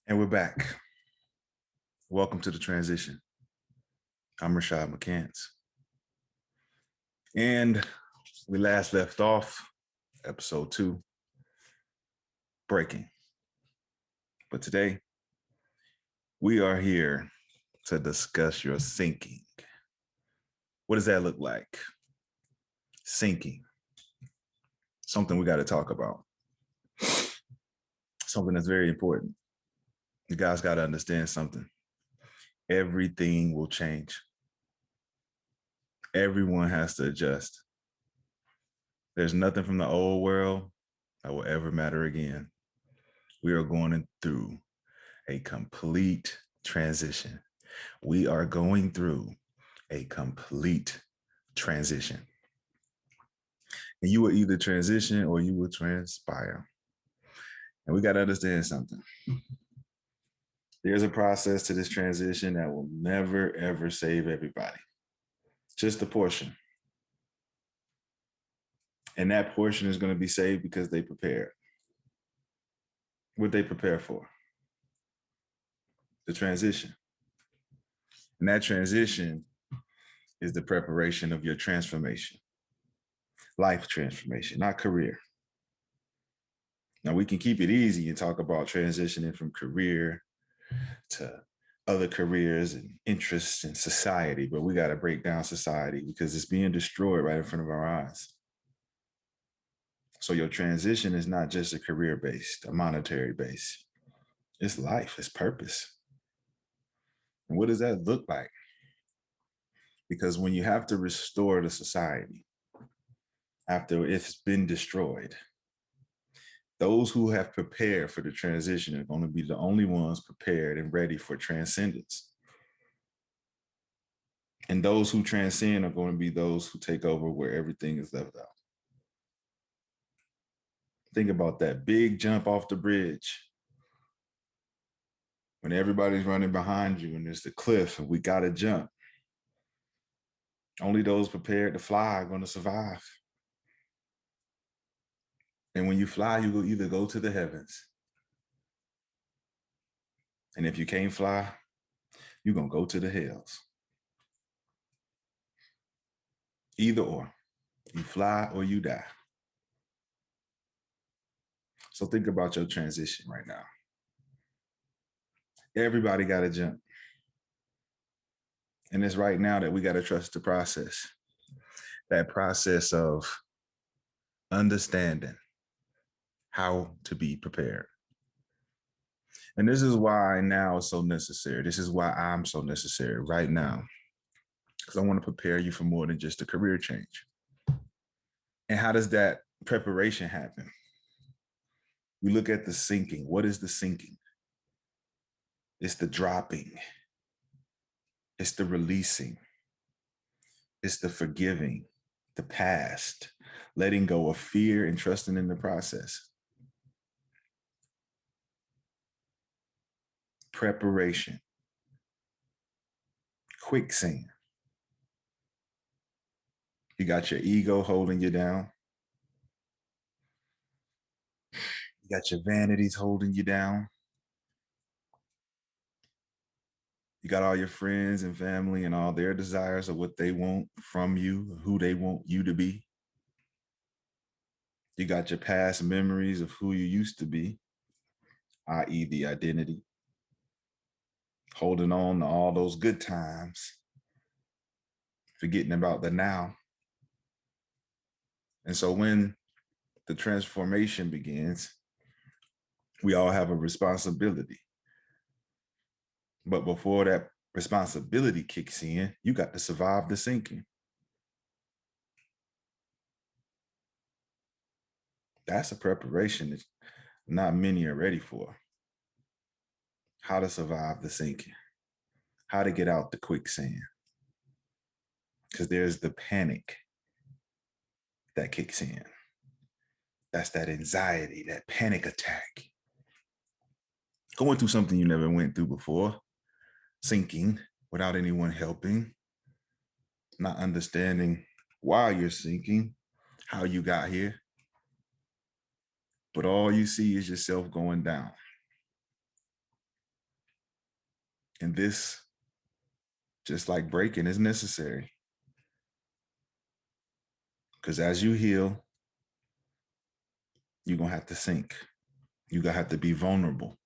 And we're back. Welcome to the transition. I'm Rashad McCants. And we last left off episode 2, breaking. But today we are here to discuss your sinking. What does that look like? Sinking. Something we got to talk about. Something that's very important. You guys got to understand something. Everything will change. Everyone has to adjust. There's nothing from the old world that will ever matter again. We are going through a complete transition. We are going through a complete transition. And you will either transition or you will transpire. And we got to understand something. There's a process to this transition that will never, ever save everybody. Just a portion. And that portion is going to be saved because they prepared. What they prepare for? The transition. And that transition is the preparation of your transformation. Life transformation, not career. Now, we can keep it easy and talk about transitioning from career to other careers and interests in society, but we got to break down society because it's being destroyed right in front of our eyes. So your transition is not just a career-based, a monetary base. It's life, it's purpose. And what does that look like? Because when you have to restore the society after it's been destroyed, those who have prepared for the transition are going to be the only ones prepared and ready for transcendence. And those who transcend are going to be those who take over where everything is left out. Think about that big jump off the bridge. When everybody's running behind you and there's the cliff and we got to jump. Only those prepared to fly are going to survive. And when you fly, you will either go to the heavens. And if you can't fly, you're going to go to the hells. Either or, you fly or you die. So think about your transition right now. Everybody got to jump. And it's right now that we got to trust the process. That process of understanding how to be prepared. And this is why now is so necessary. This is why I'm so necessary right now. Because I want to prepare you for more than just a career change. And how does that preparation happen? We look at the sinking. What is the sinking? It's the dropping. It's the releasing. It's the forgiving, the past, letting go of fear and trusting in the process. Preparation. Quicksand. You got your ego holding you down. You got your vanities holding you down. You got all your friends and family and all their desires of what they want from you, who they want you to be. You got your past memories of who you used to be, i.e. the identity. Holding on to all those good times, forgetting about the now. And so when the transformation begins, we all have a responsibility. But before that responsibility kicks in, you got to survive the sinking. That's a preparation that not many are ready for. How to survive the sinking, how to get out the quicksand. Because there's the panic that kicks in. That's that anxiety, that panic attack. Going through something you never went through before, sinking without anyone helping, not understanding why you're sinking, how you got here. But all you see is yourself going down. And this, just like breaking, is necessary. Because as you heal, you're going to have to sink. You're going to have to be vulnerable.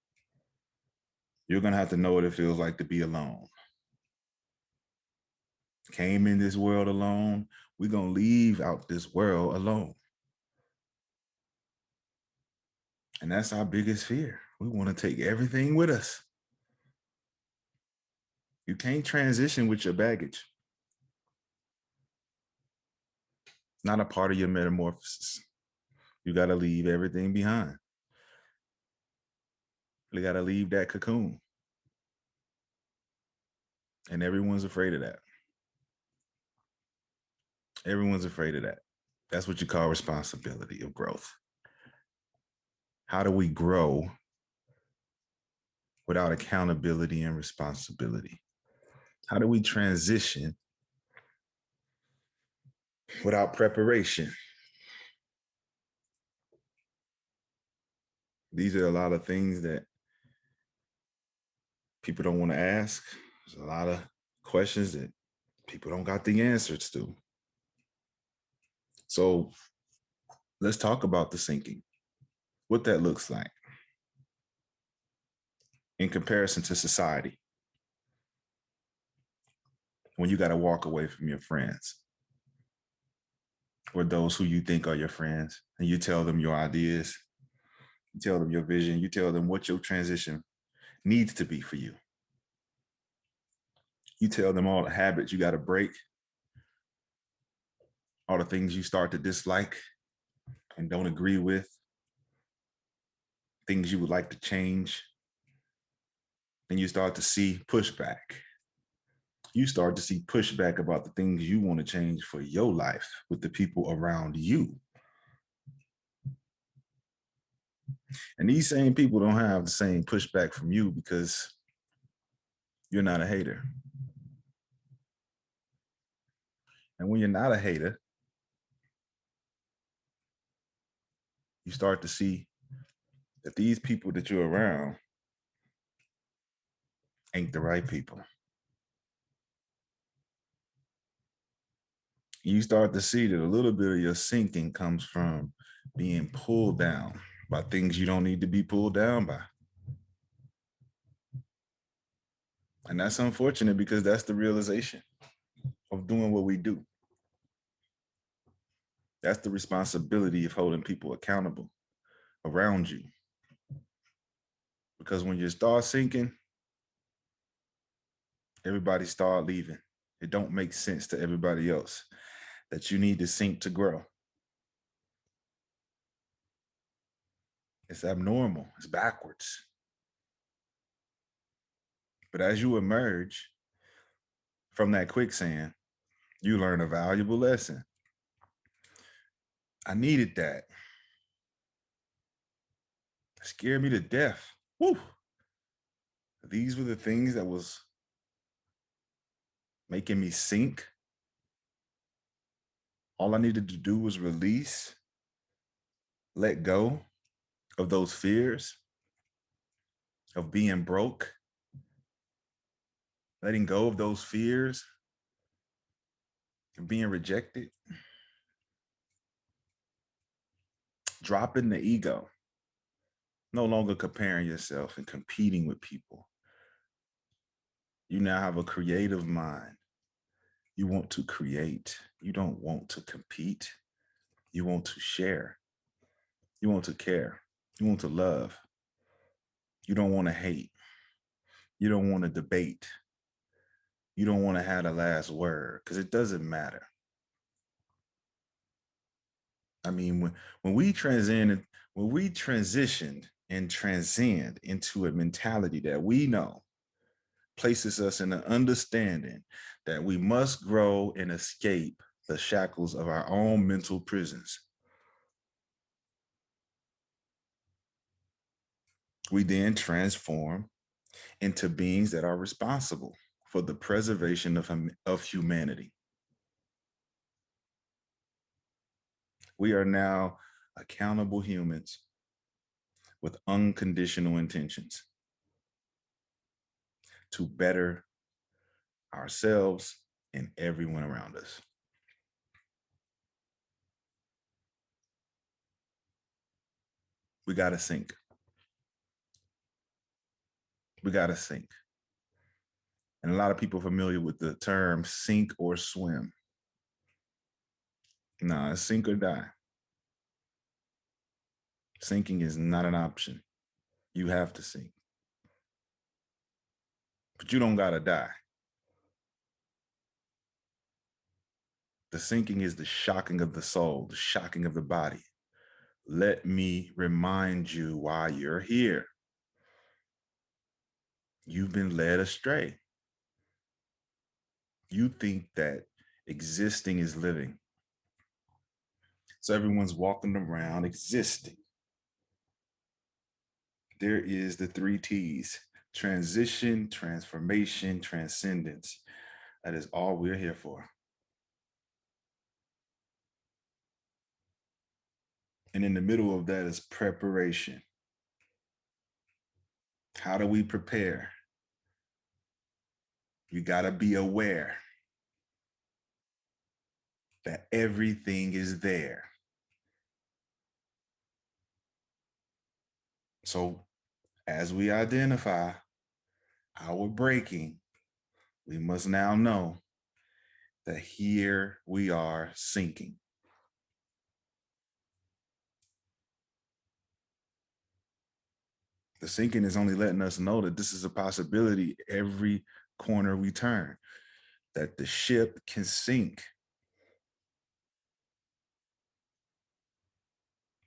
You're going to have to know what it feels like to be alone. Came in this world alone. We're going to leave out this world alone. And that's our biggest fear. We want to take everything with us. You can't transition with your baggage. Not a part of your metamorphosis. You got to leave everything behind. You got to leave that cocoon. And everyone's afraid of that. Everyone's afraid of that. That's what you call responsibility of growth. How do we grow without accountability and responsibility? How do we transition without preparation? These are a lot of things that people don't want to ask. There's a lot of questions that people don't got the answers to. So let's talk about the sinking, what that looks like in comparison to society. When you got to walk away from your friends or those who you think are your friends, and you tell them your ideas, you tell them your vision, you tell them what your transition needs to be for you. You tell them all the habits you got to break, all the things you start to dislike and don't agree with, things you would like to change. And you start to see pushback. You start to see pushback about the things you want to change for your life with the people around you. And these same people don't have the same pushback from you because you're not a hater. And when you're not a hater, you start to see that these people that you're around ain't the right people. You start to see that a little bit of your sinking comes from being pulled down by things you don't need to be pulled down by. And that's unfortunate because that's the realization of doing what we do. That's the responsibility of holding people accountable around you. Because when you start sinking, everybody start leaving. It don't make sense to everybody else that you need to sink to grow. It's abnormal. It's backwards. But as you emerge from that quicksand, you learn a valuable lesson. I needed that. It scared me to death. Woo. These were the things that was making me sink. All I needed to do was release, let go of those fears of being broke, letting go of those fears of being rejected, dropping the ego, no longer comparing yourself and competing with people. You now have a creative mind. You want to create. You don't want to compete. You want to share. You want to care. You want to love. You don't want to hate. You don't want to debate. You don't want to have the last word because it doesn't matter. I mean, when we transitioned and transcend into a mentality that we know places us in an understanding that we must grow and escape the shackles of our own mental prisons. We then transform into beings that are responsible for the preservation of humanity. We are now accountable humans with unconditional intentions. to better ourselves and everyone around us. We got to sink. We got to sink. And a lot of people are familiar with the term sink or swim. Nah, it's sink or die. Sinking is not an option. You have to sink. But you don't got to die. The sinking is the shocking of the soul, the shocking of the body. Let me remind you why you're here. You've been led astray. You think that existing is living. So everyone's walking around existing. There is the 3 T's: transition, transformation, transcendence. That is all we're here for. And in the middle of that is preparation. How do we prepare? You got to be aware that everything is there. So as we identify our breaking, we must now know that here we are sinking. The sinking is only letting us know that this is a possibility every corner we turn, that the ship can sink.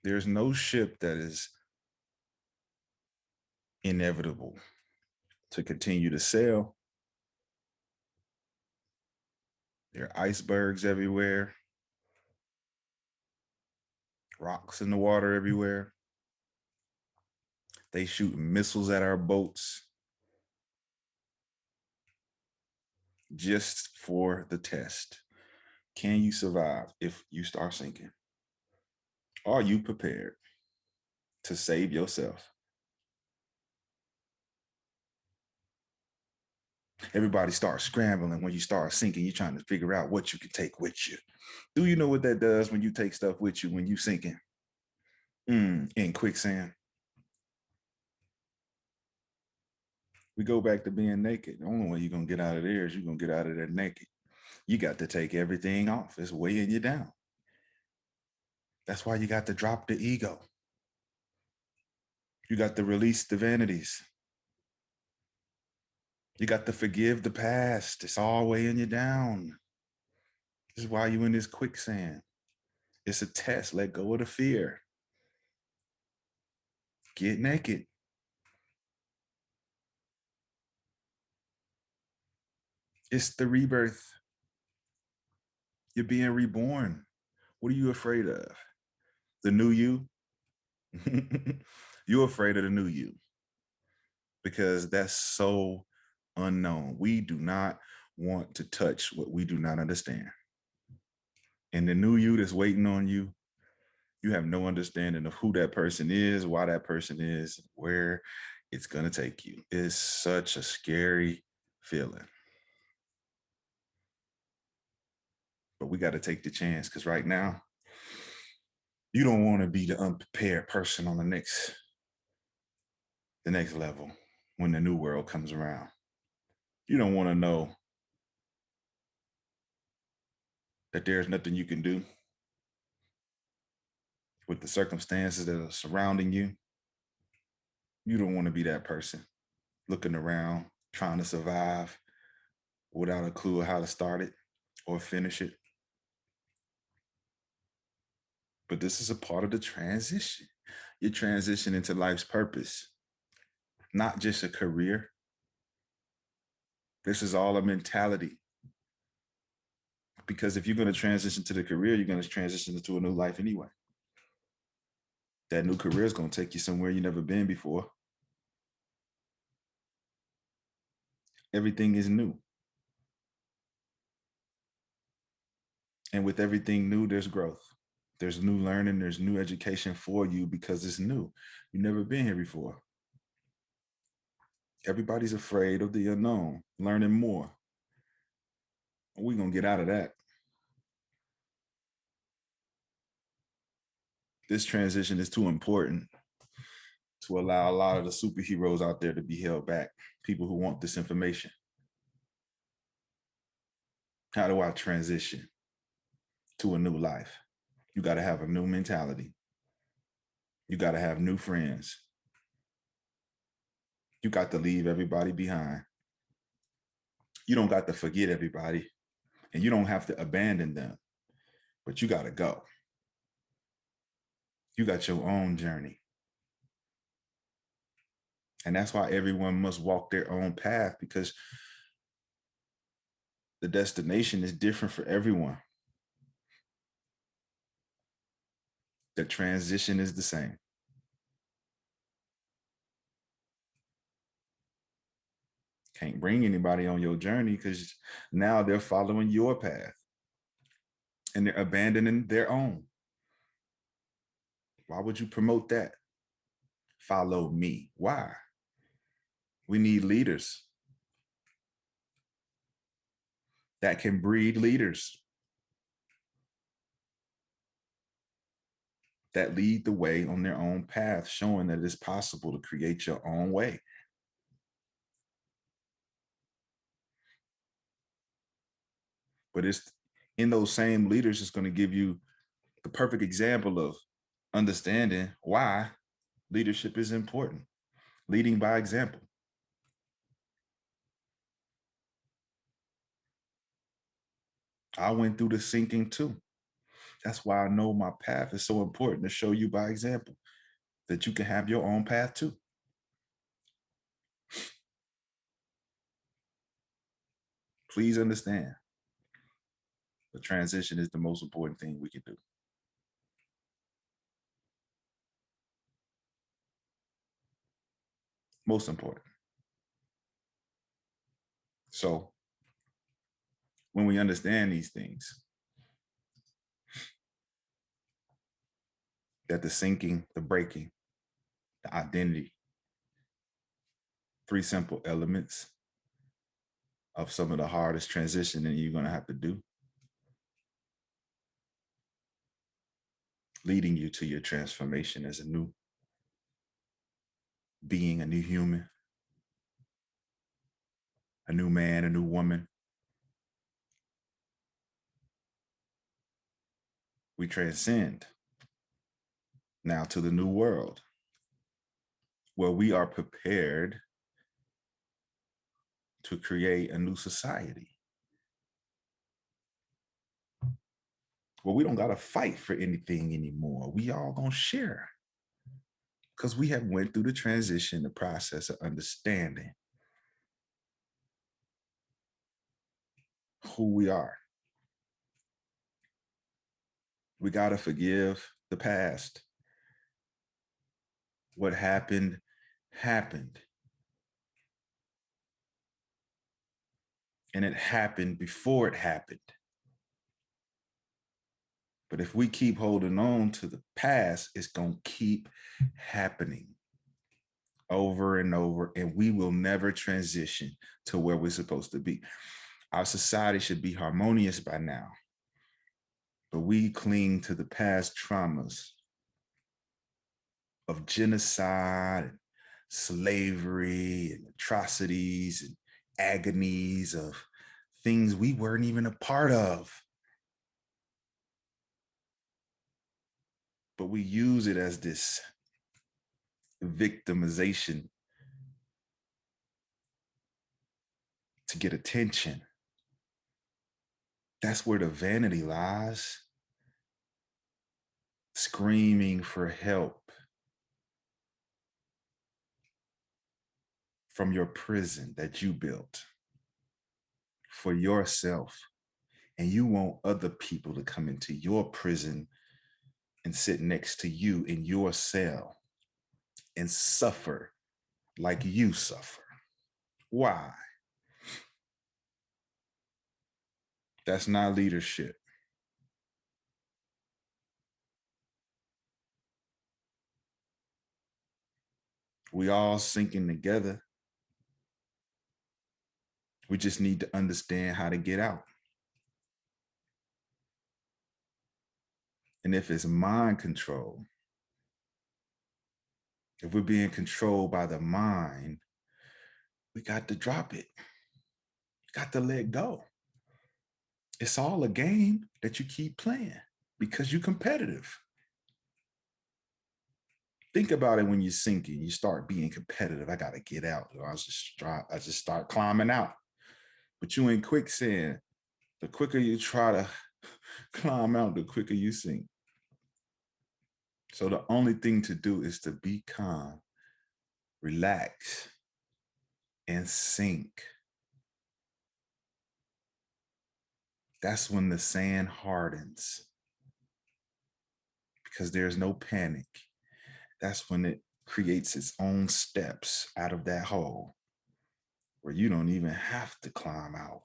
There's no ship that is inevitable to continue to sail. There are icebergs everywhere, rocks in the water everywhere. They shoot missiles at our boats just for the test. Can you survive if you start sinking? Are you prepared to save yourself? Everybody starts scrambling when you start sinking. You're trying to figure out what you can take with you. Do you know what that does when you take stuff with you when you sinking? In quicksand. We go back to being naked. The only way you're going to get out of there is you're going to get out of there naked. You got to take everything off. It's weighing you down. That's why you got to drop the ego. You got to release the vanities. You got to forgive the past. It's all weighing you down. This is why you're in this quicksand. It's a test. Let go of the fear. Get naked. It's the rebirth. You're being reborn. What are you afraid of? The new you? You're afraid of the new you because that's so unknown. We do not want to touch what we do not understand. And the new you that's waiting on you, you have no understanding of who that person is, why that person is, where it's going to take you. It's such a scary feeling. But we got to take the chance because right now, you don't want to be the unprepared person on the next level when the new world comes around. You don't want to know that there's nothing you can do with the circumstances that are surrounding you. You don't want to be that person looking around, trying to survive without a clue of how to start it or finish it. But this is a part of the transition. You transition into life's purpose, not just a career. This is all a mentality. Because if you're going to transition to the career, you're going to transition into a new life anyway. That new career is going to take you somewhere you've never been before. Everything is new. And with everything new, there's growth. There's new learning. There's new education for you because it's new. You've never been here before. Everybody's afraid of the unknown, learning more. We're going to get out of that. This transition is too important to allow a lot of the superheroes out there to be held back, people who want this information. How do I transition to a new life? You got to have a new mentality. You got to have new friends. You got to leave everybody behind. You don't got to forget everybody, and you don't have to abandon them, but you got to go. You got your own journey. And that's why everyone must walk their own path, because the destination is different for everyone. The transition is the same. Can't bring anybody on your journey because now they're following your path and they're abandoning their own. Why would you promote that? Follow me. Why? We need leaders that can breed leaders that lead the way on their own path, showing that it's possible to create your own way. But it's in those same leaders is going to give you the perfect example of understanding why leadership is important. Leading by example. I went through the sinking too. That's why I know my path is so important, to show you by example that you can have your own path too. Please understand, the transition is the most important thing we can do. Most important. So when we understand these things, that the sinking, the breaking, the identity, three simple elements of some of the hardest transitioning you're going to have to do, leading you to your transformation as a new being, a new human, a new man, a new woman. We transcend now to the new world, where we are prepared to create a new society, where we don't got to fight for anything anymore. We all gonna share, because we have went through the transition, the process of understanding who we are. We got to forgive the past. What happened, happened. And it happened before it happened. But if we keep holding on to the past, it's going to keep happening over and over, and we will never transition to where we're supposed to be. Our society should be harmonious by now, but we cling to the past traumas of genocide, and slavery, and atrocities, and agonies of things we weren't even a part of. But we use it as this victimization to get attention. That's where the vanity lies. Screaming for help from your prison that you built for yourself. And you want other people to come into your prison and sit next to you in your cell and suffer like you suffer. Why? That's not leadership. We all sinking together, We just need to understand how to get out. And if it's mind control, if we're being controlled by the mind, we got to drop it. Got to let go. It's all a game that you keep playing because you're competitive. Think about it when you're sinking. You start being competitive. I gotta get out. I just start climbing out. But you in quicksand. The quicker you try to climb out, the quicker you sink. So the only thing to do is to be calm, relax, and sink. That's when the sand hardens because there's no panic. That's when it creates its own steps out of that hole where you don't even have to climb out.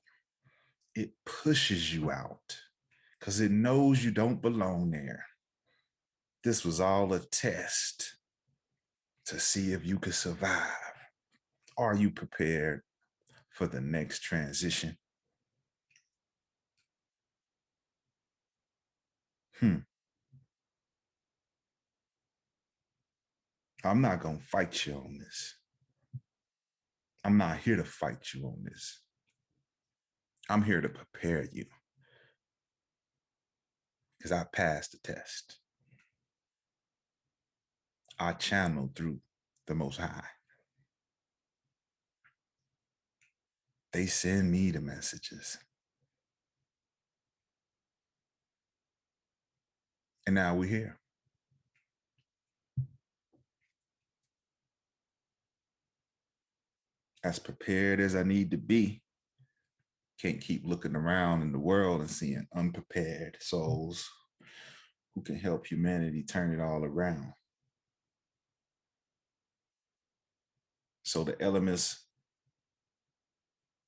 It pushes you out because it knows you don't belong there. This was all a test to see if you could survive. Are you prepared for the next transition? I'm not going to fight you on this. I'm not here to fight you on this. I'm here to prepare you because I passed the test. I channeled through the Most High. They send me the messages. And now we're here. As prepared as I need to be. Can't keep looking around in the world and seeing unprepared souls who can help humanity turn it all around. So the elements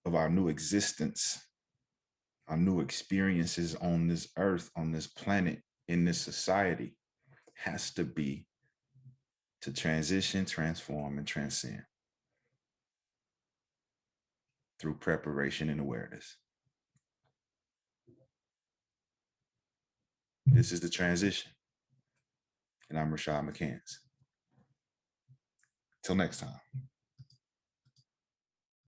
of our new existence, our new experiences on this earth, on this planet, in this society, has to be to transition, transform, and transcend through preparation and awareness. This is the transition. And I'm Rashad McCants. Till next time.